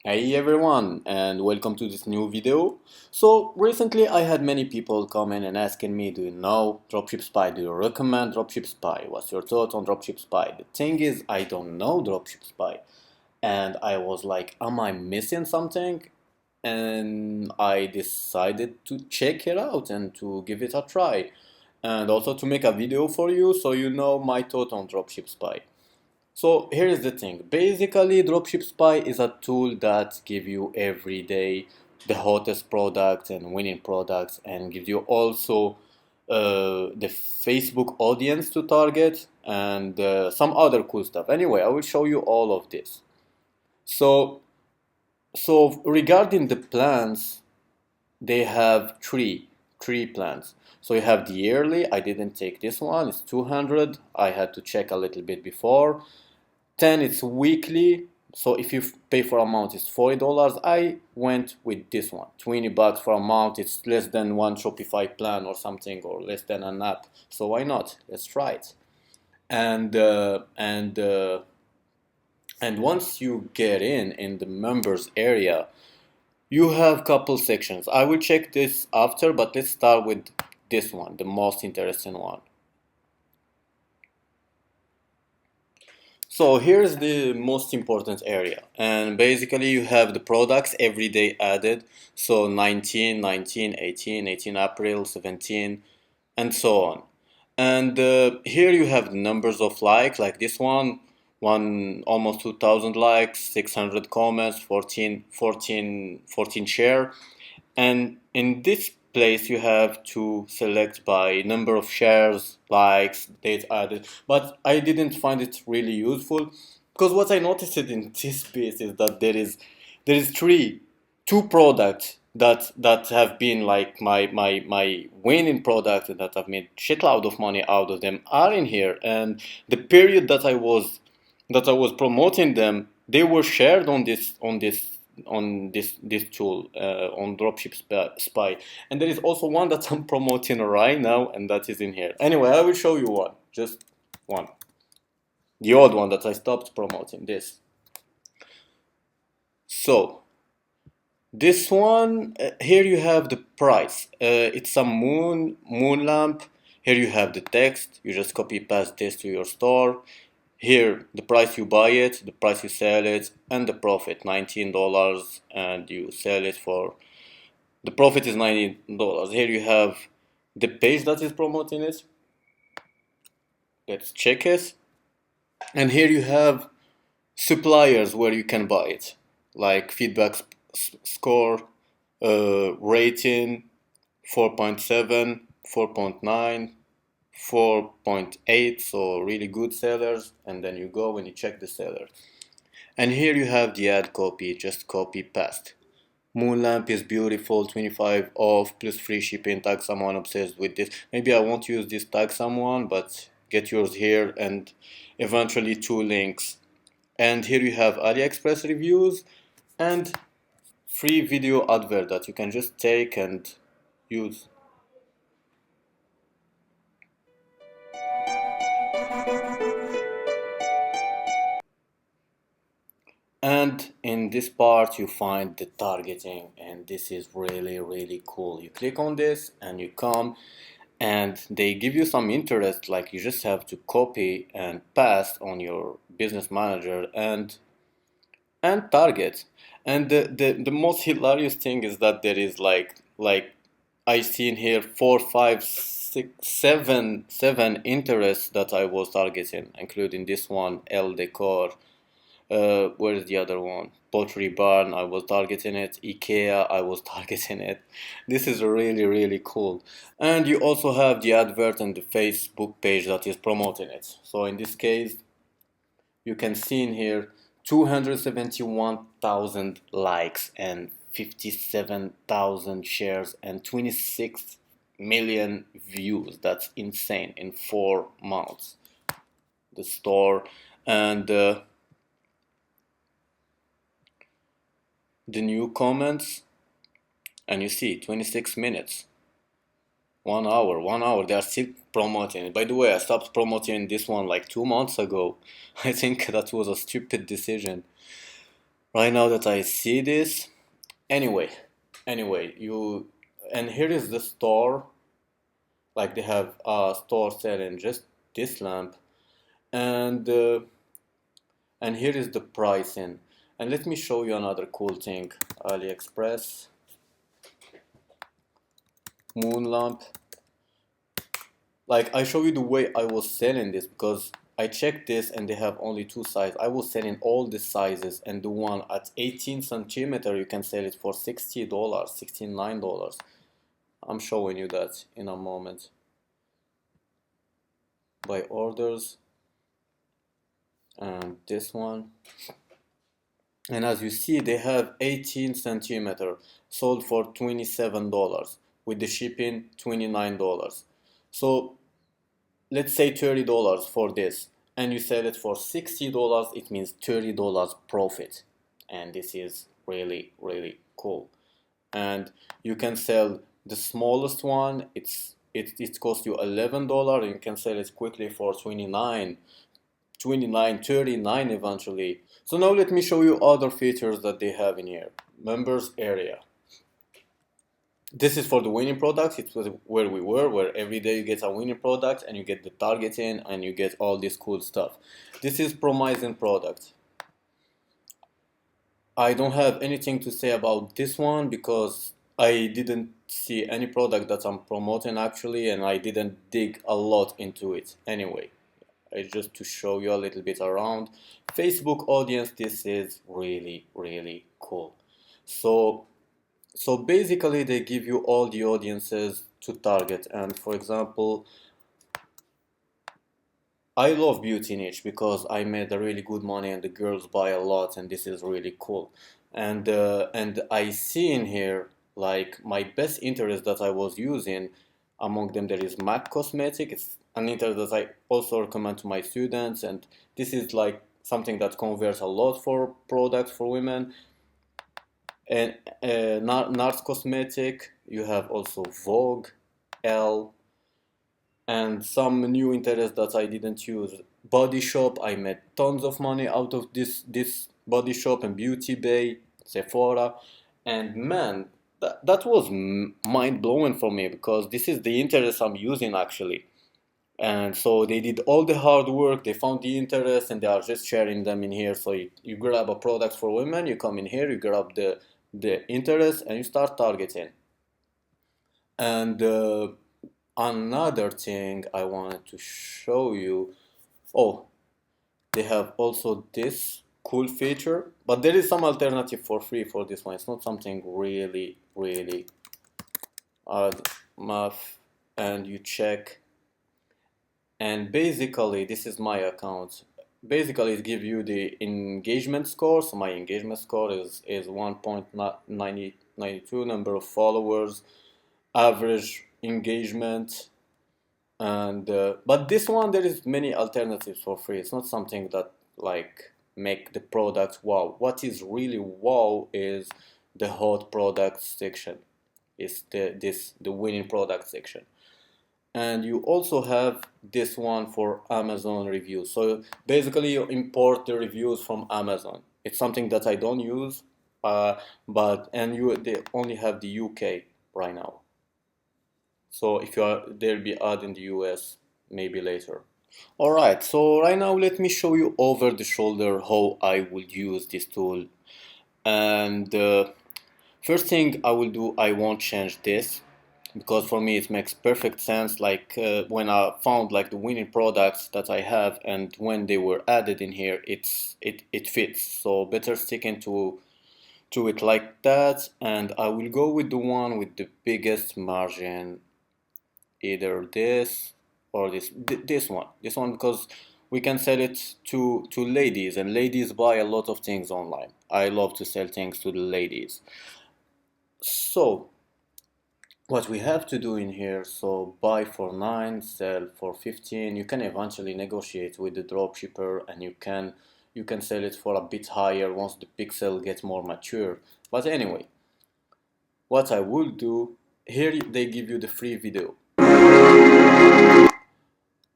Hey everyone, and welcome to this new video. So recently I had many people coming and asking me, do you know Dropship Spy? Do you recommend Dropship Spy? What's your thought on Dropship Spy? The thing is, I don't know Dropship Spy. And I was like, am I missing something? And I decided to check it out and to give it a try. And also to make a video for you so you know my thought on Dropship Spy. So here is the thing. Basically, Dropship Spy is a tool that gives you every day the hottest products and winning products, and gives you also the Facebook audience to target and some other cool stuff. Anyway, I will show you all of this. So, so regarding the plans, they have three plans. So you have the yearly. I didn't take this one. It's 200. I had to check a little bit before. 10 it's weekly, so if you pay for amount it's $40. I went with this one, $20 for amount. It's less than one Shopify plan or something, or less than an app, so why not? Let's try it. And once you get in the members area, you have couple sections. I will check this after, but let's start with this one, the most interesting one. So here's the most important area, and basically you have the products every day added. So 19, 19, 18, 18 April, 17, and so on. And here you have the numbers of likes, like this one almost 2,000 likes, 600 comments, 14 share. And in this place, you have to select by number of shares, likes, date added. But I didn't find it really useful because what I noticed in this piece is that there is two products that have been like my winning product and that I've made shitload of money out of them are in here. And the period that I was promoting them, they were shared on this tool, on Spy. And there is also one that I'm promoting right now, and that is in here. Anyway, I will show you one, just one, the old one that I stopped promoting. This. So this one, here you have the price. It's a moon lamp. Here you have the text. You just copy paste this to your store. Here, the price you buy it, the price you sell it, and the profit, $19, and you sell it for, the profit is $19. Here you have the page that is promoting it. Let's check it. And here you have suppliers where you can buy it, like feedback score, rating, 4.7, 4.9, 4.8, so really good sellers. And then you go and you check the seller. And here you have the ad copy, just copy paste. Moon lamp is beautiful, 25 off plus free shipping. Tag someone obsessed with this. Maybe I won't use this tag someone, but get yours here, and eventually two links. And here you have AliExpress reviews and free video advert that you can just take and use. And in this part you find the targeting, and this is really cool. You click on this and you come, and they give you some interest, like you just have to copy and paste on your business manager and target. And the most hilarious thing is that there is like I see in here four, five, six, seven interests that I was targeting, including this one, L Decor. Where is the other one? Pottery Barn, I was targeting it. IKEA, I was targeting it. This is really cool. And you also have the advert and the Facebook page that is promoting it. So in this case, you can see in here 271,000 likes and 57,000 shares and 26 million views. That's insane in 4 months. The store and the new comments, and you see 26 minutes, 1 hour they are still promoting it. By the way, I stopped promoting this one like 2 months ago. I think that was a stupid decision. right now that I see this. Anyway, you and here is the store. Like they have a store selling just this lamp, and uh, and here is the pricing. And let me show you another cool thing. AliExpress moon lamp. Like I show you the way I was selling this because I checked this and they have only two sizes. I was selling all the sizes, and the one at 18 centimeter you can sell it for $60, $69. I'm showing you that in a moment. By orders, and this one. And as you see, they have 18 centimeter sold for $27 with the shipping $29. So let's say $30 for this, and you sell it for $60, it means $30 profit. And this is really, really cool. And you can sell the smallest one, it costs you $11, and you can sell it quickly for 29, 39 eventually. So now let me show you other features that they have in here. Members area. This is for the winning products. It was where we were, where every day you get a winning product and you get the targeting and you get all this cool stuff. This is promising product. I don't have anything to say about this one because I didn't see any product that I'm promoting actually, and I didn't dig a lot into it anyway. Just to show you a little bit around. Facebook audience, this is really, really cool. So basically they give you all the audiences to target, and for example, I love beauty niche because I made a really good money and the girls buy a lot, and this is really cool. And I see in here like my best interest that I was using. Among them there is MAC Cosmetic. It's an interest that I also recommend to my students, and this is like something that converts a lot for products for women. And NARS Cosmetic, you have also Vogue, L, and some new interest that I didn't use. Body Shop, I made tons of money out of this Body Shop, and Beauty Bay, Sephora, and man, that was mind blowing for me because this is the interest I'm using actually. And so they did all the hard work, they found the interest, and they are just sharing them in here. So you grab a product for women, you come in here, you grab the interest, and you start targeting. And another thing I wanted to show you, oh, they have also this cool feature, but there is some alternative for free for this one. It's not something really, really hard math, and you check, and basically this is my account. Basically it gives you the engagement score. So my engagement score is 1.92, number of followers, average engagement, and but this one there is many alternatives for free. It's not something that like make the product wow. What is really wow is the hot product section. Is the winning product section. And you also have this one for Amazon reviews. So basically you import the reviews from Amazon. It's something that I don't use, but and they only have the UK right now. So if you are, they'll be adding the US maybe later. Alright, so right now let me show you over the shoulder how I will use this tool. And first thing I will do, I won't change this because for me it makes perfect sense. Like when I found like the winning products that I have, and when they were added in here, it fits. So better sticking to it like that. And I will go with the one with the biggest margin, either this or this one, because we can sell it to ladies, and ladies buy a lot of things online. I love to sell things to the ladies. So what we have to do in here, so buy for 9, sell for 15. You can eventually negotiate with the dropshipper, and you can sell it for a bit higher once the pixel gets more mature. But anyway, what I will do here, they give you the free video.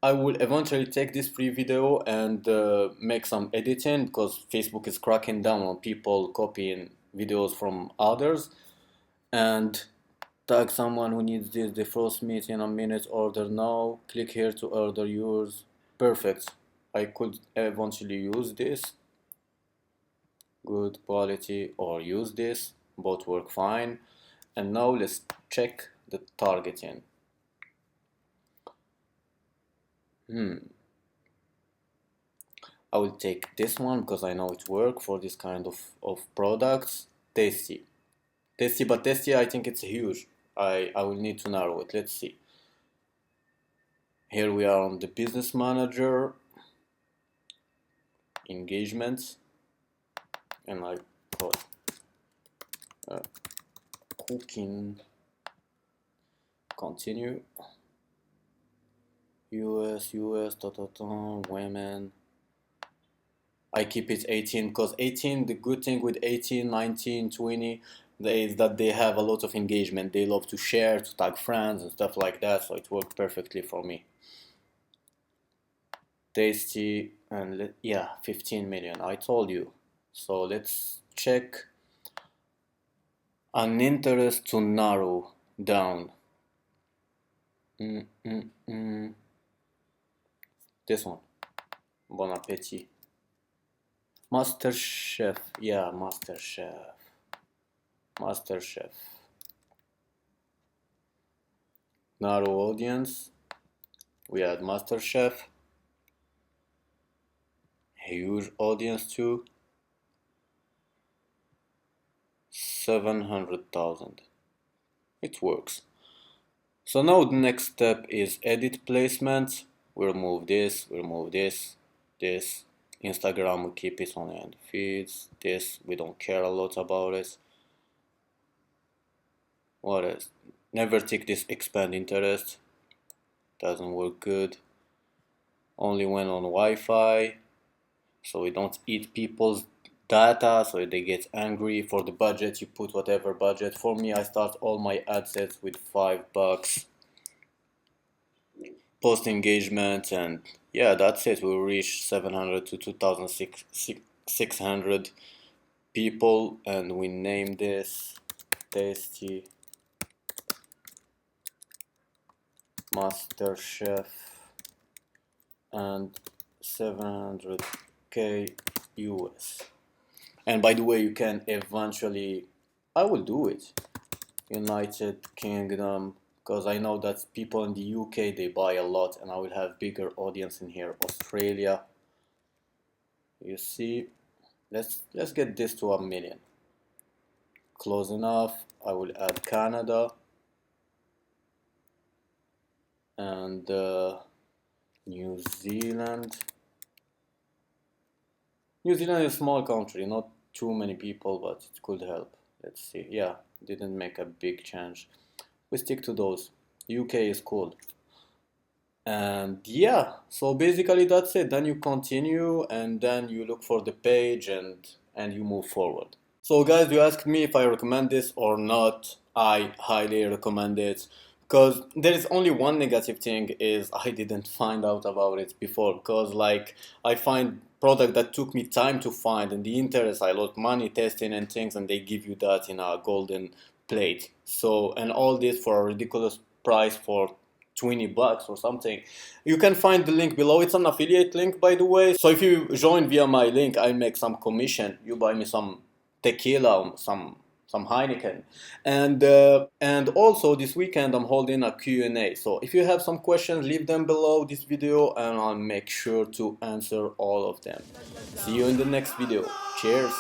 I will eventually take this free video and make some editing, because Facebook is cracking down on people copying videos from others, and tag someone who needs this. The first meet in a minute, order now, click here to order yours. Perfect. I could eventually use this, good quality, or use this, both work fine. And now let's check the targeting. I will take this one because I know it works for this kind of products. Tasty. Tasty, but tasty, I think it's huge. I will need to narrow it. Let's see. Here we are on the business manager, engagements, and I put cooking, continue, US, women. I keep it 18 because 18, the good thing with 18, 19, 20 is that they have a lot of engagement. They love to share, to tag friends and stuff like that, so it worked perfectly for me. Tasty, and yeah, 15 million, I told you. So let's check an interest to narrow down. This one, Bon Appetit. Master Chef, yeah, Master Chef. Master Chef. Narrow audience. We had Master Chef. Huge audience too. 700,000. It works. So now the next step is edit placement. We remove this, this. Instagram, we keep it only on the feeds. This, we don't care a lot about it. What else? Never tick this expand interest. Doesn't work good. Only when on Wi-Fi. So we don't eat people's data, so they get angry. For the budget, you put whatever budget. For me, I start all my ad sets with $5. Post engagement, and yeah, that's it. We'll reach 700 to 2,600 people, and we name this Tasty Master Chef and 700k US. And by the way, you can eventually, I will do it, United Kingdom, because I know that people in the UK, they buy a lot, and I will have bigger audience in here. Australia, you see, let's get this to 1 million. Close enough. I will add Canada and New Zealand. New Zealand is a small country, not too many people, but it could help. Let's see. Yeah, didn't make a big change. We stick to those. UK is cool. And yeah, so basically that's it. Then you continue, and then you look for the page, and you move forward. So guys, you asked me if I recommend this or not. I highly recommend it, because there is only one negative thing, is I didn't find out about it before, because like I find product that took me time to find, and the interest, I lost money testing and things, and they give you that in a golden plate. So, and all this for a ridiculous price, for $20 or something. You can find the link below. It's an affiliate link, by the way. So if you join via my link, I make some commission. You buy me some tequila, some Heineken, and also this weekend I'm holding a Q&A. So if you have some questions, leave them below this video, and I'll make sure to answer all of them. See you in the next video. Cheers.